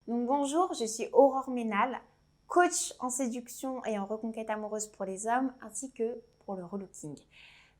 Donc bonjour, je suis Aurore Ménal, coach en séduction et en reconquête amoureuse pour les hommes ainsi que pour le relooking.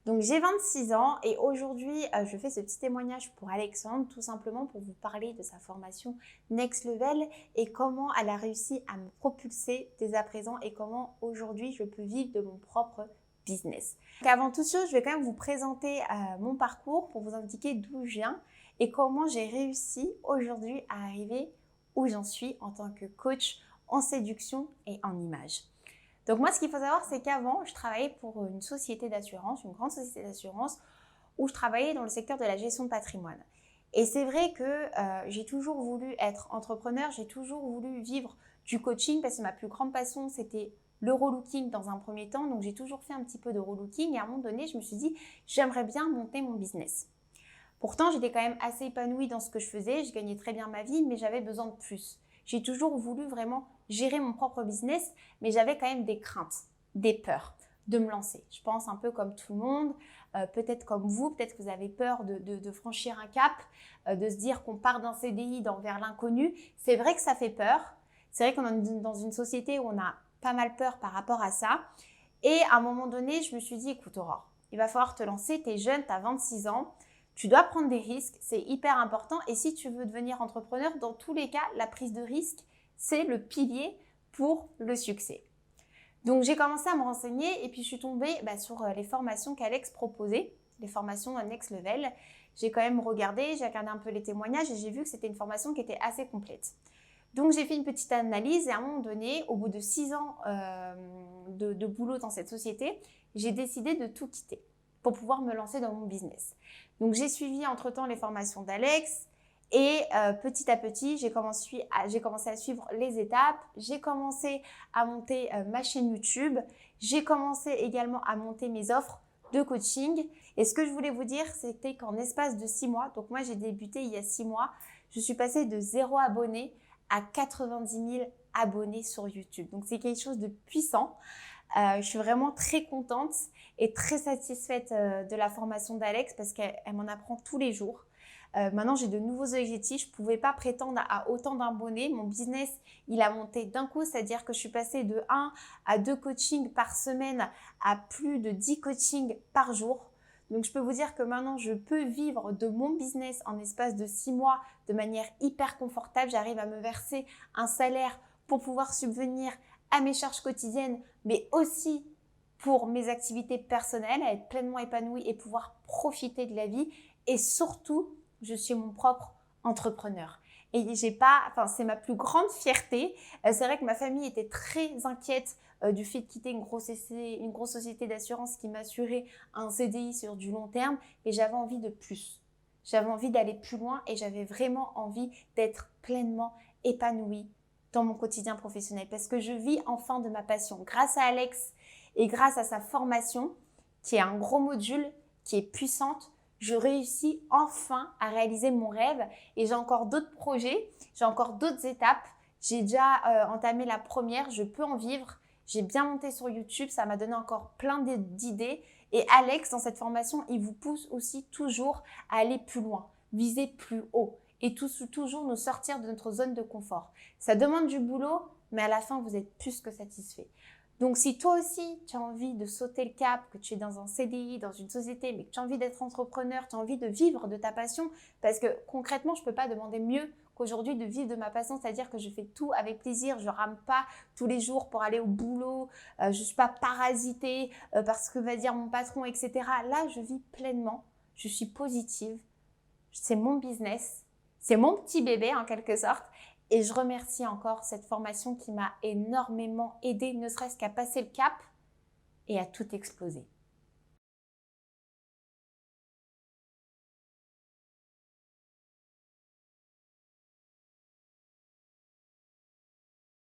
Donc j'ai 26 ans et aujourd'hui je fais ce petit témoignage pour Alexandre tout simplement pour vous parler de sa formation Next Level et comment elle a réussi à me propulser dès à présent et comment aujourd'hui je peux vivre de mon propre business. Donc avant toute chose, je vais quand même vous présenter mon parcours pour vous indiquer d'où je viens et comment j'ai réussi aujourd'hui à arriver où j'en suis en tant que coach en séduction et en image. Donc moi, ce qu'il faut savoir, c'est qu'avant, je travaillais pour une société d'assurance, une grande société d'assurance, où je travaillais dans le secteur de la gestion de patrimoine. Et c'est vrai que j'ai toujours voulu être entrepreneur, j'ai toujours voulu vivre du coaching parce que ma plus grande passion, c'était le relooking dans un premier temps. Donc j'ai toujours fait un petit peu de relooking et à un moment donné, je me suis dit, j'aimerais bien monter mon business. Pourtant, j'étais quand même assez épanouie dans ce que je faisais, je gagnais très bien ma vie, mais j'avais besoin de plus. J'ai toujours voulu vraiment gérer mon propre business, mais j'avais quand même des craintes, des peurs de me lancer. Je pense un peu comme tout le monde, peut-être comme vous, peut-être que vous avez peur de franchir un cap, de se dire qu'on part d'un CDI vers l'inconnu. C'est vrai que ça fait peur. C'est vrai qu'on est dans une société où on a pas mal peur par rapport à ça. Et à un moment donné, je me suis dit, écoute Aurore, il va falloir te lancer, tu es jeune, tu as 26 ans. Tu dois prendre des risques, c'est hyper important. Et si tu veux devenir entrepreneur, dans tous les cas, la prise de risque, c'est le pilier pour le succès. Donc, j'ai commencé à me renseigner et puis je suis tombée sur les formations qu'Alex proposait, les formations Next Level. J'ai quand même regardé, j'ai regardé un peu les témoignages et j'ai vu que c'était une formation qui était assez complète. Donc, j'ai fait une petite analyse et à un moment donné, au bout de 6 ans de boulot dans cette société, j'ai décidé de tout quitter pour pouvoir me lancer dans mon business. Donc, j'ai suivi entre-temps les formations d'Alex et petit à petit, j'ai commencé à suivre les étapes. J'ai commencé à monter ma chaîne YouTube. J'ai commencé également à monter mes offres de coaching. Et ce que je voulais vous dire, c'était qu'en espace de 6 mois, donc moi j'ai débuté il y a 6 mois, je suis passée de 0 abonné à 90 000 abonnés sur YouTube. Donc, c'est quelque chose de puissant. Je suis vraiment très contente et très satisfaite de la formation d'Alex parce qu'elle m'en apprend tous les jours. Maintenant, j'ai de nouveaux objectifs. Je ne pouvais pas prétendre à autant d'abonnés. Mon business, il a monté d'un coup, c'est-à-dire que je suis passée de 1 à 2 coachings par semaine à plus de 10 coachings par jour. Donc, je peux vous dire que maintenant, je peux vivre de mon business en espace de 6 mois de manière hyper confortable. J'arrive à me verser un salaire pour pouvoir subvenir à mes charges quotidiennes, mais aussi pour mes activités personnelles, à être pleinement épanouie et pouvoir profiter de la vie. Et surtout, je suis mon propre entrepreneur. Et c'est ma plus grande fierté. C'est vrai que ma famille était très inquiète du fait de quitter une grosse société d'assurance qui m'assurait un CDI sur du long terme. Et j'avais envie de plus. J'avais envie d'aller plus loin et j'avais vraiment envie d'être pleinement épanouie dans mon quotidien professionnel parce que je vis enfin de ma passion. Grâce à Alex et grâce à sa formation, qui est un gros module, qui est puissante, je réussis enfin à réaliser mon rêve et j'ai encore d'autres projets, j'ai encore d'autres étapes. J'ai déjà entamé la première, je peux en vivre. J'ai bien monté sur YouTube, ça m'a donné encore plein d'idées. Et Alex, dans cette formation, il vous pousse aussi toujours à aller plus loin, viser plus haut et toujours nous sortir de notre zone de confort. Ça demande du boulot, mais à la fin, vous êtes plus que satisfait. Donc, si toi aussi, tu as envie de sauter le cap, que tu es dans un CDI, dans une société, mais que tu as envie d'être entrepreneur, tu as envie de vivre de ta passion, parce que concrètement, je ne peux pas demander mieux qu'aujourd'hui de vivre de ma passion, c'est-à-dire que je fais tout avec plaisir, je rame pas tous les jours pour aller au boulot, je ne suis pas parasitée parce que va dire mon patron, etc. Là, je vis pleinement, je suis positive, c'est mon business, c'est mon petit bébé en quelque sorte. Et je remercie encore cette formation qui m'a énormément aidée, ne serait-ce qu'à passer le cap et à tout exploser.